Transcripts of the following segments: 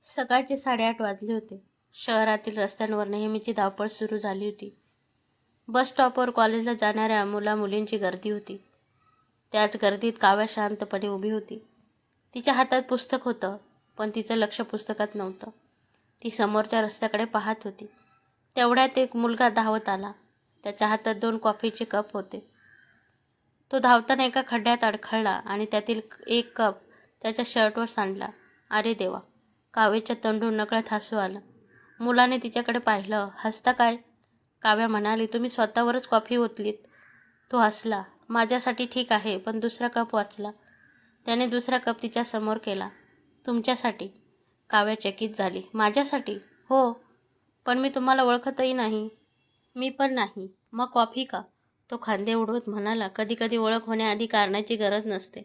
सकाळचे 8:30 वाजले होते. शहरातील रस्त्यांवर नेहमीची धावपळ सुरू झाली होती. बस स्टॉपवर कॉलेजला जाणाऱ्या मुला-मुलींची गर्दी होती. त्याच गर्दीत काव्या शांतपणे उभी होती. तिच्या हातात पुस्तक होतं, पण तिचं लक्ष पुस्तकात नव्हतं. ती समोरच्या रस्त्याकडे पाहत होती. तेवढ्यात एक मुलगा धावत आला. त्याच्या हातात 2 कॉफीचे कप होते. तो धावताना एका खड्ड्यात अडखळला आणि त्यातील एक कप त्याच्या शर्टवर सांडला. अरे देवा! काव्याच्या तोंडून नकळत हसू आलं. मुलाने तिच्याकडे पाहिलं. हसता काय? काव्या म्हणाली, तुम्ही स्वतःवरच कॉफी ओतलीत. तो हसला. माझ्यासाठी ठीक आहे, पण दुसरा कप वाचला. त्याने दुसरा कप तिच्या समोर केला. तुमच्यासाठी. काव्या चकित झाली. माझ्यासाठी? हो, पण मी तुम्हाला ओळखतही नाही. मी पण नाही. मग कॉफी का? तो खांदे उडवत म्हणाला, कधी कधी ओळख होण्याआधी कारणाची गरज नसते.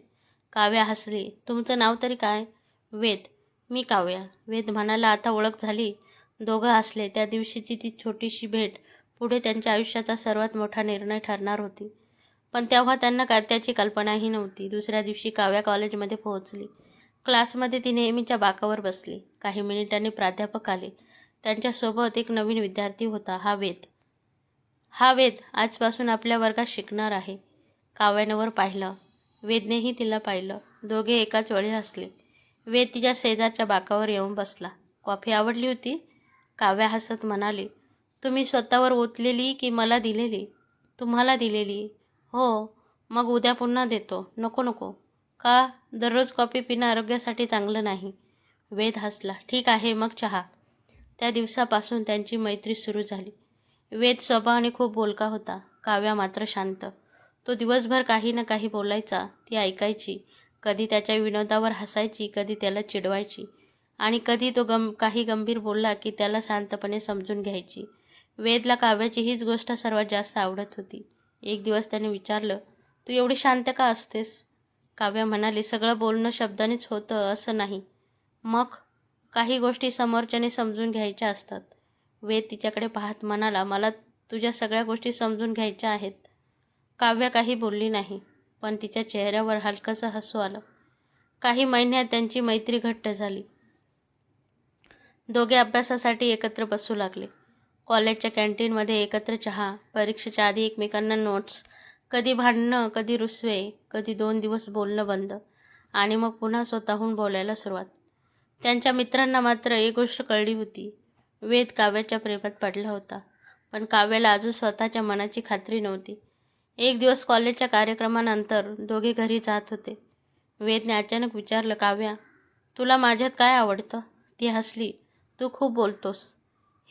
काव्या हसली. तुमचं नाव तरी काय? वेद. मी काव्या. वेद म्हणाला, आता ओळख झाली. दोघं हसले. त्या दिवशीची ती छोटीशी भेट पुढे त्यांच्या आयुष्याचा सर्वात मोठा निर्णय ठरणार होती. पण तेव्हा त्यांना त्याची कल्पनाही नव्हती. दुसऱ्या दिवशी काव्या कॉलेजमध्ये पोहोचली. क्लासमध्ये ती नेहमीच्या बाकावर बसली. काही मिनिटांनी प्राध्यापक आले. त्यांच्यासोबत एक नवीन विद्यार्थी होता. हा वेद आजपासून आपल्या वर्गात शिकणार आहे. काव्याने वर पाहिलं. वेदनेही तिला पाहिलं. दोघे एकाच वेळी हसले. वेद तिच्या शेजारच्या बाकावर येऊन बसला. कॉफी आवडली होती? काव्या हसत म्हणाली, तुम्ही स्वतःवर ओतलेली की मला दिलेली? तुम्हाला दिलेली. हो, मग उद्या पुन्हा देतो. नको नको. का? दररोज कॉफी पिणं आरोग्यासाठी चांगलं नाही. वेद हसला. ठीक आहे, मग चहा. त्या दिवसापासून त्यांची मैत्री सुरू झाली. वेद स्वभावाने खूप बोलका होता. काव्या मात्र शांत. तो दिवसभर काही ना काही बोलायचा. ती ऐकायची. कधी त्याच्या विनोदावर हसायची, कधी त्याला चिडवायची, आणि कधी तो काही गंभीर बोलला की त्याला शांतपणे समजून घ्यायची. वेदला काव्याची हीच गोष्ट सर्वात जास्त आवडत होती. एक दिवस त्याने विचारलं, तू एवढी शांत का असतेस? काव्या म्हणाली, सगळं बोलणं शब्दानेच होतं असं नाही. मग? काही गोष्टी समोरच्याने समजून घ्यायच्या असतात. वेद तिच्याकडे पाहत म्हणाला, मला तुझ्या सगळ्या गोष्टी समजून घ्यायच्या आहेत. काव्या काही बोलली नाही, पण तिच्या चेहऱ्यावर हलकंसं हसू आलं. काही महिन्यात त्यांची मैत्री घट्ट झाली. दोघे अभ्यासासाठी एकत्र बसू लागले. कॉलेजच्या कॅन्टीनमध्ये एकत्र चहा, परीक्षेच्या आधी एकमेकांना नोट्स, कधी भांडणं, कधी रुसवे, कधी 2 दिवस बोलणं बंद, आणि मग पुन्हा स्वतःहून बोलायला सुरुवात. त्यांच्या मित्रांना मात्र एक गोष्ट कळली होती. वेद काव्याच्या प्रेमात पडला होता, पण काव्याला अजून स्वतःच्या मनाची खात्री नव्हती. एक दिवस कॉलेजच्या कार्यक्रमानंतर दोघे घरी जात होते. वेदने अचानक विचारलं, काव्या, तुला माझ्यात काय आवडतं? ती हसली. तू खूप बोलतोस.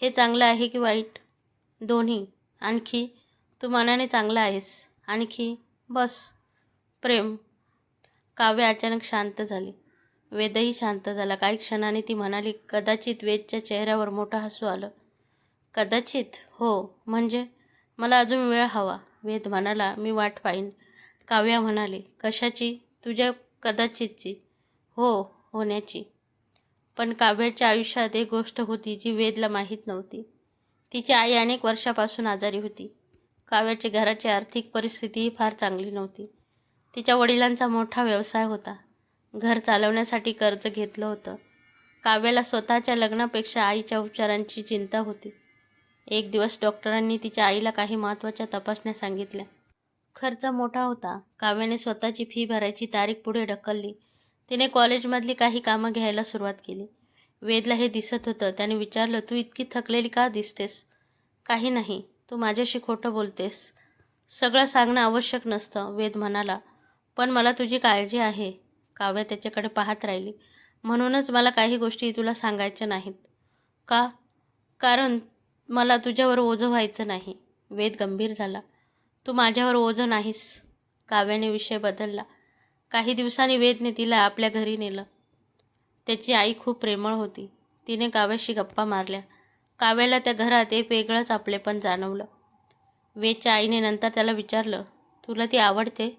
हे चांगलं आहे की वाईट? दोन्ही. आणखी? तू मनाने चांगला आहेस. आणखी? बस. प्रेम. काव्या अचानक शांत झाली. वेदही शांत झाला. काही क्षणांनी ती म्हणाली, कदाचित. वेदच्या चेहऱ्यावर मोठं हसू आलं. कदाचित? हो, म्हणजे? मला अजून वेळ हवा. वेद म्हणाला, मी वाट पाहीन. काव्या म्हणाली, कशाची? तुझ्या कदाचितची. हो, होण्याची. पण काव्याच्या आयुष्यात एक गोष्ट होती जी वेदला माहीत नव्हती. तिची आई अनेक वर्षापासून आजारी होती. काव्याच्या घराची आर्थिक परिस्थितीही फार चांगली नव्हती. तिच्या वडिलांचा मोठा व्यवसाय होता. घर चालवण्यासाठी कर्ज घेतलं होतं. काव्याला स्वतःच्या लग्नापेक्षा आईच्या उपचारांची चिंता होती. एक दिवस डॉक्टरांनी तिच्या आईला काही महत्त्वाच्या तपासण्या सांगितल्या. खर्च मोठा होता. काव्याने स्वतःची फी भरायची तारीख पुढे ढकलली. तिने कॉलेजमधली काही कामं घ्यायला सुरुवात केली. वेदला हे दिसत होतं. त्याने विचारलं, तू इतकी थकलेली का दिसतेस? काही नाही. तू माझ्याशी खोटं बोलतेस. सगळं सांगणं आवश्यक नसतं. वेद म्हणाला, पण मला तुझी काळजी आहे. काव्या त्याच्याकडे पाहत राहिली. म्हणूनच मला काही गोष्टी तुला सांगायच्या नाहीत. का? कारण मला तुझ्यावर ओझं व्हायचं नाही. वेद गंभीर झाला. तू माझ्यावर ओझं नाहीस. काव्याने विषय बदलला. काही दिवसांनी वेदने तिला आपल्या घरी नेलं. त्याची आई खूप प्रेमळ होती. तिने काव्याशी गप्पा मारल्या. काव्याला त्या घरात एक वेगळंच आपलेपण जाणवलं. वेदच्या आईने नंतर त्याला विचारलं, तुला ती आवडते?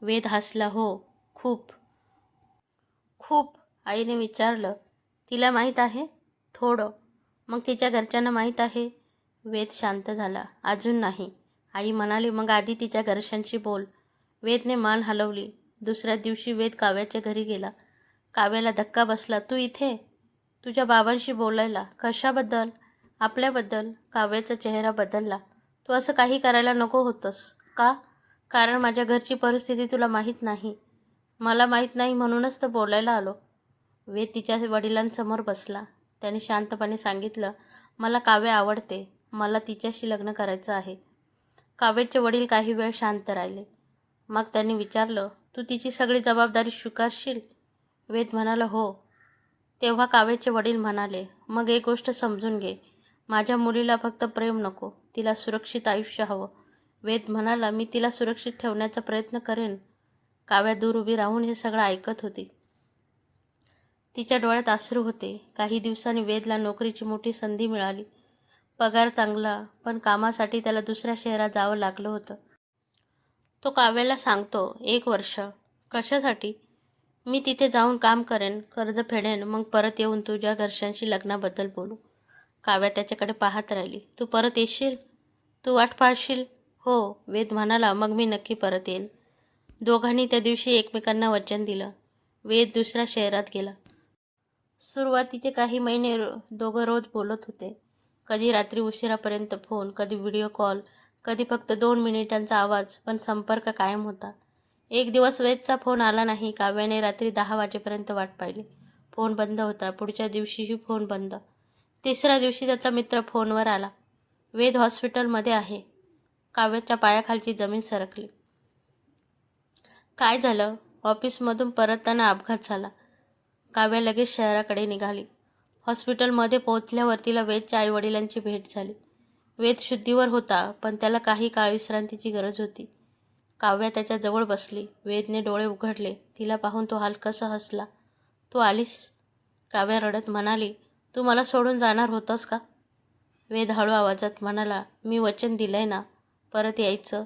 वेद हसला. हो, खूप खूप. आईने विचारलं, तिला माहीत आहे? थोडं. मग तिच्या घरच्यांना माहीत आहे? वेद शांत झाला. अजून नाही. आई म्हणाली, मग आधी तिच्या घरच्यांशी बोल. वेदने मान हलवली. दुसऱ्या दिवशी वेद काव्याच्या घरी गेला. काव्याला धक्का बसला. तू इथे? तुझ्या बाबांशी बोलायला. कशाबद्दल? आपल्याबद्दल. काव्याचा चेहरा बदलला. तू असं काही करायला नको होतंस का? कारण माझ्या घरची परिस्थिती तुला माहीत नाही. मला माहीत नाही म्हणूनच तर बोलायला आलो. वेद तिच्या वडिलांसमोर बसला. त्याने शांतपणे सांगितलं, मला काव्य आवडते. मला तिच्याशी लग्न करायचं आहे. काव्याचे वडील काही वेळ शांत राहिले. मग त्यांनी विचारलं, तू तिची सगळी जबाबदारी स्वीकारशील? वेद म्हणाला, हो. तेव्हा काव्याचे वडील म्हणाले, मग एक गोष्ट समजून घे. माझ्या मुलीला फक्त प्रेम नको, तिला सुरक्षित आयुष्य हवं. वेद म्हणाला, मी तिला सुरक्षित ठेवण्याचा प्रयत्न करेन. काव्या दूर उभी राहून हे सगळं ऐकत होती. तिच्या डोळ्यात अश्रू होते. काही दिवसांनी वेदला नोकरीची मोठी संधी मिळाली. पगार चांगला, पण कामासाठी त्याला दुसऱ्या शहरात जावं लागलं होतं. तो काव्याला सांगतो, 1 वर्ष. कशासाठी? मी तिथे जाऊन काम करेन, कर्ज फेडेन, मग परत येऊन तुझ्या घरच्यांशी लग्नाबद्दल बोलू. काव्या त्याच्याकडे पाहत राहिली. तू परत येशील? तू वाट पाहशील? हो. वेद म्हणाला, मग मी नक्की परत येईन. दोघांनी त्या दिवशी एकमेकांना वचन दिलं. वेद दुसऱ्या शहरात गेला. सुरुवातीचे काही महिने दोघं रोज बोलत होते. कधी रात्री उशिरापर्यंत फोन, कधी व्हिडिओ कॉल, कधी फक्त 2 मिनिटांचा आवाज, पण संपर्क कायम होता. एक दिवस वेदचा फोन आला नाही. काव्याने रात्री 10 वाजेपर्यंत वाट पाहिली. फोन बंद होता. पुढच्या दिवशीही फोन बंद. तिसऱ्या दिवशी त्याचा मित्र फोनवर आला. वेद हॉस्पिटलमध्ये आहे. काव्याच्या पायाखालची जमीन सरकली. काय झालं? ऑफिसमधून परतताना अपघात झाला. काव्या लगेच शहराकडे निघाली. हॉस्पिटलमध्ये पोहोचल्यावर तिला वेदच्या आईवडिलांची भेट झाली. वेद शुद्धीवर होता, पण त्याला काही काळ विश्रांतीची गरज होती. काव्या त्याच्याजवळ बसली. वेदने डोळे उघडले. तिला पाहून तो हलकासा हसला. तू आलीस? काव्या रडत म्हणाली, तू मला सोडून जाणार होतास का? वेद हळू आवाजात म्हणाला, मी वचन दिलंय ना, परत यायचं.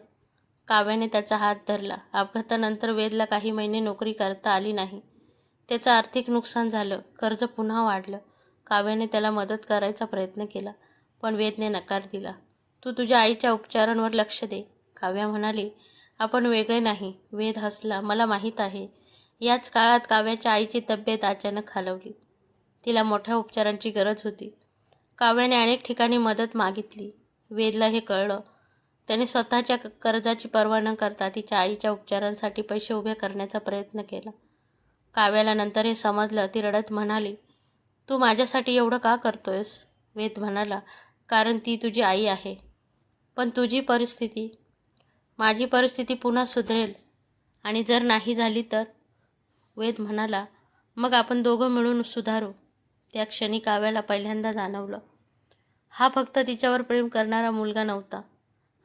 काव्याने त्याचा हात धरला. अपघातानंतर वेदला काही महिने नोकरी करता आली नाही. त्याचं आर्थिक नुकसान झालं. कर्ज पुन्हा वाढलं. काव्याने त्याला मदत करायचा प्रयत्न केला, पण वेदने नकार दिला. तू तुझ्या आईच्या उपचारांवर लक्ष दे. काव्या म्हणाली, आपण वेगळे नाही. वेद हसला. मला माहीत आहे. याच काळात काव्याच्या आईची तब्येत अचानक खालावली. तिला मोठ्या उपचारांची गरज होती. काव्याने अनेक ठिकाणी मदत मागितली. वेदला हे कळलं. त्याने स्वतःच्या कर्जाची पर्वा न करता तिच्या आईच्या उपचारांसाठी पैसे उभे करण्याचा प्रयत्न केला. काव्याला नंतर हे समजलं. ती रडत म्हणाली, तू माझ्यासाठी एवढं का करतोयस? वेद म्हणाला, कारण ती तुझी आई आहे. पण तुझी परिस्थिती? माझी परिस्थिती पुन्हा सुधरेल. आणि जर नाही झाली तर? वेद म्हणाला, मग आपण दोघं मिळून सुधारू. त्या क्षणी काव्याला पहिल्यांदा जाणवलं, हा फक्त तिच्यावर प्रेम करणारा मुलगा नव्हता.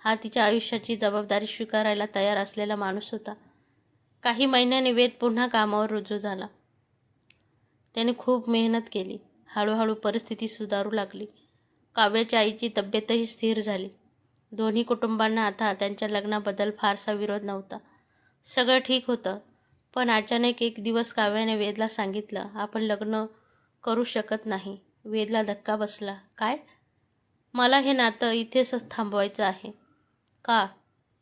हा तिच्या आयुष्याची जबाबदारी स्वीकारायला तयार असलेला माणूस होता. काही महिन्यांनी वेद पुन्हा कामावर रुजू झाला. त्याने खूप मेहनत केली. हळूहळू परिस्थिती सुधारू लागली. काव्याच्या आईची तब्येतही स्थिर झाली. दोन्ही कुटुंबांना आता त्यांच्या लग्नाबद्दल फारसा विरोध नव्हता. सगळं ठीक होतं. पण अचानक एक दिवस काव्याने वेदला सांगितलं, आपण लग्न करू शकत नाही. वेदला धक्का बसला. काय? मला हे नातं इथेच थांबवायचं आहे. का?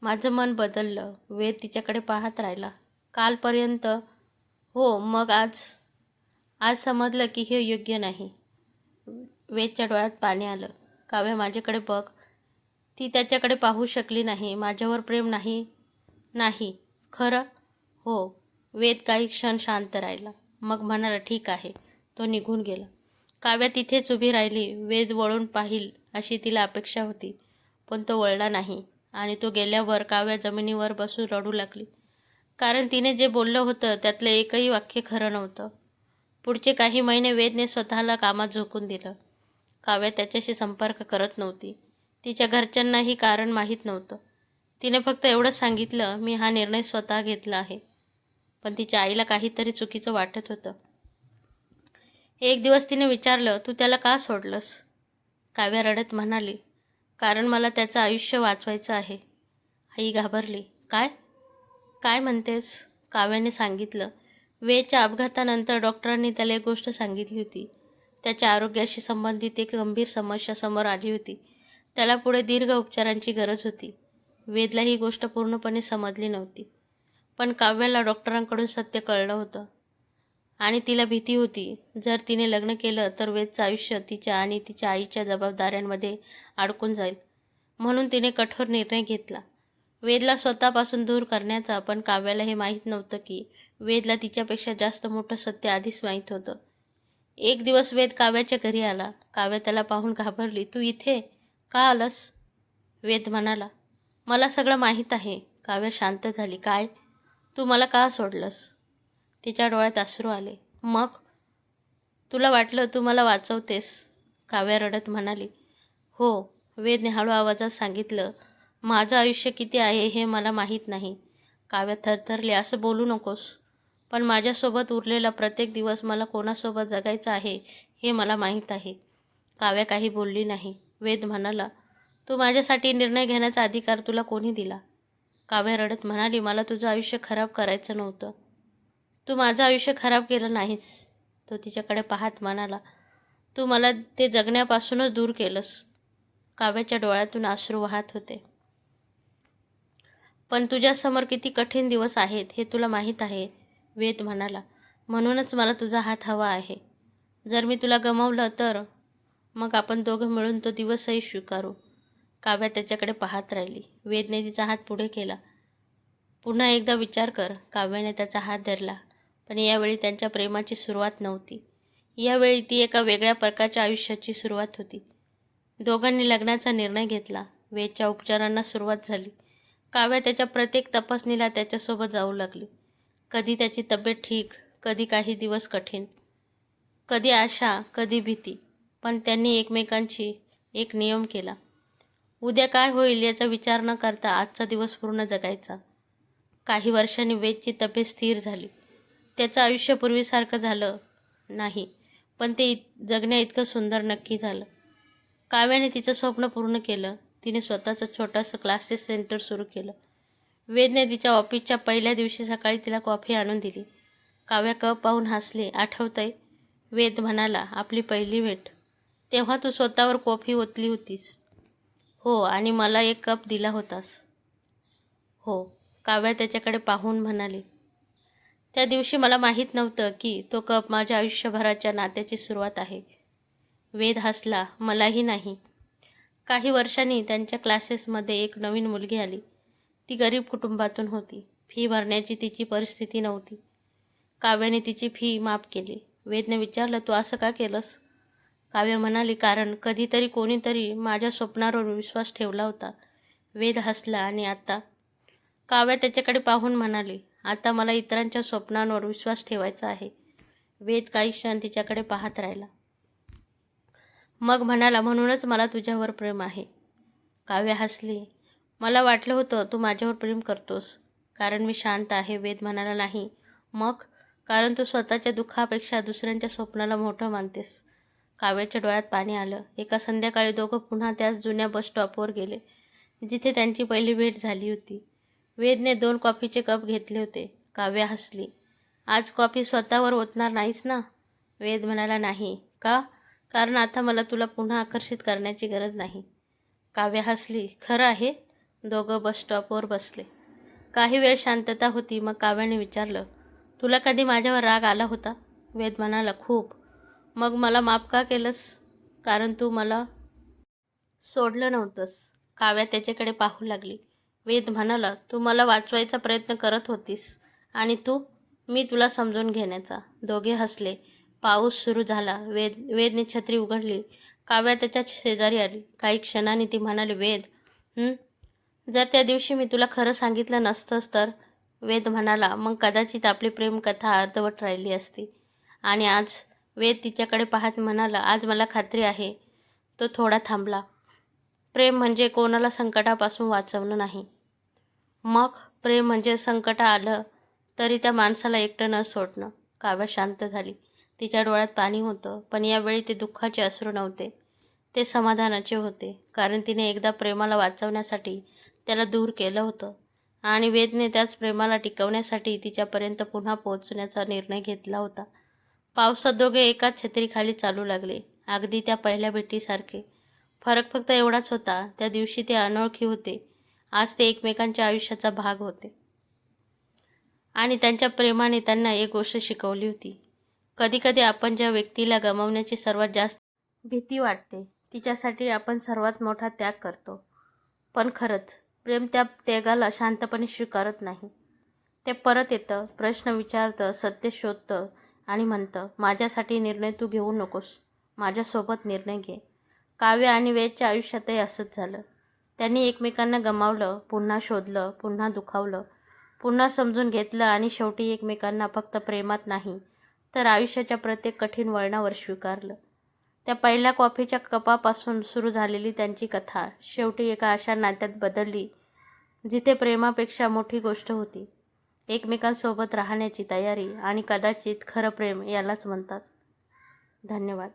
माझं मन बदललं. वेद तिच्याकडे पाहत राहिला. कालपर्यंत हो, मग आज समजलं की हे योग्य नाही. वेदच्या डोळ्यात पाणी आलं. काव्या, माझ्याकडे बघ. ती त्याच्याकडे पाहू शकली नाही. माझ्यावर प्रेम नाही? नाही. खरं? हो. वेद काही क्षण शांत राहिला. मग म्हणाला, ठीक आहे. तो निघून गेला. काव्या तिथेच उभी राहिली. वेद वळून पाहिल अशी तिला अपेक्षा होती, पण तो वळला नाही. आणि तो गेल्यावर काव्या जमिनीवर बसून रडू लागली. कारण तिने जे बोललं होतं त्यातलं एकही वाक्य खरं नव्हतं. पुढचे काही महिने वेदने स्वतःला कामात झोकून दिलं. काव्या त्याच्याशी संपर्क करत नव्हती. तिच्या घरच्यांनाही कारण माहीत नव्हतं. तिने फक्त एवढंच सांगितलं, मी हा निर्णय स्वतः घेतला आहे. पण तिच्या आईला काहीतरी चुकीचं वाटत होतं. एक दिवस तिने विचारलं, तू त्याला का सोडलंस? काव्या रडत म्हणाली, कारण मला त्याचं आयुष्य वाचवायचं आहे. आई घाबरली. काय? काय म्हणतेस? काव्याने सांगितलं. वेदच्या अपघातानंतर डॉक्टरांनी त्याला एक गोष्ट सांगितली होती. त्याच्या आरोग्याशी संबंधित एक गंभीर समस्या समोर आली होती. त्याला पुढे दीर्घ उपचारांची गरज होती. वेदला ही गोष्ट पूर्णपणे समजली नव्हती. पण काव्याला डॉक्टरांकडून सत्य कळलं होतं. आणि तिला भीती होती, जर तिने लग्न केलं तर वेदचं आयुष्य तिच्या आणि तिच्या आईच्या जबाबदाऱ्यांमध्ये अडकून जाईल. म्हणून तिने कठोर निर्णय घेतला, वेदला स्वतःपासून दूर करण्याचा. पण काव्याला हे माहीत नव्हतं की वेदला तिच्यापेक्षा जास्त मोठं सत्य आधीच माहीत होतं. एक दिवस वेद काव्याच्या घरी आला. काव्या त्याला पाहून घाबरली. तू इथे का आलंस? वेद म्हणाला, मला सगळं माहीत आहे. काव्या शांत झाली. काय? तू मला का सोडलंस? तिच्या डोळ्यात अश्रू आले. मग तुला वाटलं तू मला वाचवतेस? काव्या रडत म्हणाली. हो, वेदने हळू आवाजात सांगितलं. माझं आयुष्य किती आहे हे मला माहीत नाही. काव्या थरथरली. असं बोलू नकोस. पण माझ्यासोबत उरलेला प्रत्येक दिवस मला कोणासोबत जगायचा आहे हे मला माहीत आहे. काव्या काही बोलली नाही. वेद म्हणाला, तू माझ्यासाठी निर्णय घेण्याचा अधिकार तुला कोणी दिला? काव्या रडत म्हणाली, मला तुझं आयुष्य खराब करायचं नव्हतं. तू माझं आयुष्य खराब केलं नाहीस. तो तिच्याकडे पाहत म्हणाला, तू मला ते जगण्यापासूनच दूर केलंस. काव्याच्या डोळ्यातून अश्रू वाहत होते. पण तुझ्यासमोर किती कठीण दिवस आहेत हे तुला माहीत आहे, वेद म्हणाला. म्हणूनच मला तुझा हात हवा आहे. जर मी तुला गमावलं तर मग आपण दोघं मिळून तो दिवसही स्वीकारू. काव्या त्याच्याकडे पाहत राहिली. वेदने तिचा हात पुढे केला. पुन्हा एकदा विचार कर. काव्याने त्याचा हात धरला. पण यावेळी त्यांच्या प्रेमाची सुरुवात नव्हती. यावेळी ती एका वेगळ्या प्रकारच्या आयुष्याची सुरुवात होती. दोघांनी लग्नाचा निर्णय घेतला. वेदच्या उपचारांना सुरुवात झाली. काव्या त्याच्या प्रत्येक तपासणीला त्याच्यासोबत जाऊ लागली. कधी त्याची तब्येत ठीक, कधी काही दिवस कठीण, कधी आशा, कधी भीती. पण त्यांनी एकमेकांची एक नियम केला. उद्या काय होईल याचा विचार न करता आजचा दिवस पूर्ण जगायचा. काही वर्षांनी वेदची तब्येत स्थिर झाली. त्याचं आयुष्य पूर्वीसारखं झालं नाही, पण ते जगण्या इतकं सुंदर नक्की झालं. काव्याने तिचं स्वप्न पूर्ण केलं. तिने स्वतःचं छोटंसं क्लासेस सेंटर सुरू केलं. वेदने तिच्या ऑफिसच्या पहिल्या दिवशी सकाळी तिला कॉफी आणून दिली. काव्या कप पाहून हसले. आठवतंय? वेद म्हणाला, आपली पहिली भेट. तेव्हा तू स्वतःवर कॉफी ओतली होतीस. हो, आणि मला एक कप दिला होतास. हो, काव्या त्याच्याकडे पाहून म्हणाली. त्या दिवशी मला माहीत नव्हतं की तो कप माझ्या आयुष्यभराच्या नात्याची सुरुवात आहे. वेद हसला. मलाही नाही. काही वर्षांनी त्यांच्या क्लासेसमध्ये एक नवीन मुलगी आली. ती गरीब कुटुंबातून होती. फी भरण्याची तिची परिस्थिती नव्हती. काव्याने तिची फी माफ केली. वेदने विचारलं, तू असं का केलंस? काव्य म्हणाली, कारण कधीतरी कोणीतरी माझ्या स्वप्नावर विश्वास ठेवला होता. वेद हसला. आणि आता? काव्य त्याच्याकडे पाहून म्हणाली, आता मला इतरांच्या स्वप्नांवर विश्वास ठेवायचा आहे. वेद काही क्षण तिच्याकडे पाहत राहिला. मग म्हणाला, म्हणूनच मला तुझ्यावर प्रेम आहे. काव्य हसली. मला वाटलं होतं तू माझ्यावर प्रेम करतोस कारण मी शांत आहे. वेद म्हणाला, नाही. मग? कारण तू स्वतःच्या दुःखापेक्षा दुसऱ्यांच्या स्वप्नाला मोठं मानतेस. काव्याच्या डोळ्यात पाणी आलं. एका संध्याकाळी दोघं पुन्हा त्याच जुन्या बस स्टॉपवर गेले जिथे त्यांची पहिली भेट झाली होती. वेदने 2 कॉफीचे कप घेतले होते. काव्य हसली. आज कॉफी स्वतःवर ओतणार नाहीस ना? वेद म्हणाला, नाही. का? कारण आता मला तुला पुन्हा आकर्षित करण्याची गरज नाही. काव्य हसली. खरं आहे? दोघं बस स्टॉपवर बसले. काही वेळ शांतता होती. मग काव्याने विचारलं, तुला कधी माझ्यावर राग आला होता? वेद म्हणाला, खूप. मग मला माफ का केलंस? कारण तू मला सोडलं नव्हतंस. काव्या त्याच्याकडे पाहू लागली. वेद म्हणाला, तू मला वाचवायचा प्रयत्न करत होतीस आणि मी तुला समजून घेण्याचा. दोघे हसले. पाऊस सुरू झाला. वेदने छत्री उघडली. काव्या त्याच्या शेजारी आली. काही क्षणांनी ती म्हणाली, वेद, जर त्या दिवशी मी तुला खरं सांगितलं नसतंस तर? वेद म्हणाला, मग कदाचित आपली प्रेमकथा अर्धवट राहिली असती. आणि आज? वेद तिच्याकडे पाहत म्हणाला, आज मला खात्री आहे. तो थोडा थांबला. प्रेम म्हणजे कोणाला संकटापासून वाचवणं नाही. मग? प्रेम म्हणजे संकट आलं तरी त्या माणसाला एकटं न सोडणं. काव्य शांत झाली. तिच्या डोळ्यात पाणी होतं. पण यावेळी ते दुःखाचे अश्रू नव्हते. ते समाधानाचे होते. कारण तिने एकदा प्रेमाला वाचवण्यासाठी त्याला दूर केलं होतं. आणि वेदने त्याच प्रेमाला टिकवण्यासाठी तिच्यापर्यंत पुन्हा पोहोचण्याचा निर्णय घेतला होता. पावसात दोघे एकाच छत्रीखाली चालू लागले. अगदी त्या पहिल्या भेटीसारखे. फरक फक्त एवढाच होता, त्या दिवशी ते अनोळखी होते. आज ते एकमेकांच्या आयुष्याचा भाग होते. आणि त्यांच्या प्रेमाने त्यांना एक गोष्ट शिकवली होती. कधीकधी आपण ज्या व्यक्तीला गमावण्याची सर्वात जास्त भीती वाटते तिच्यासाठी आपण सर्वात मोठा त्याग करतो. पण खरंच प्रेम त्या त्यागाला शांतपणे स्वीकारत नाही. ते परत येतं, प्रश्न विचारतं, सत्य शोधतं आणि म्हणतं, माझ्यासाठी निर्णय तू घेऊ नकोस, माझ्यासोबत निर्णय घे. काव्य आणि वेदच्या आयुष्यातही असंच झालं. त्यांनी एकमेकांना गमावलं, पुन्हा शोधलं, पुन्हा दुखावलं, पुन्हा समजून घेतलं आणि शेवटी एकमेकांना फक्त प्रेमात नाही तर आयुष्याच्या प्रत्येक कठीण वळणावर स्वीकारलं. त्या पहिल्या कॉफीच्या कपापासून सुरू झालेली त्यांची कथा शेवटी एका अशा नात्यात बदलली जिथे प्रेमापेक्षा मोठी गोष्ट होती एकमेकांसोबत राहण्याची तयारी आणि कदाचित खरं प्रेम यालाच म्हणतात. धन्यवाद.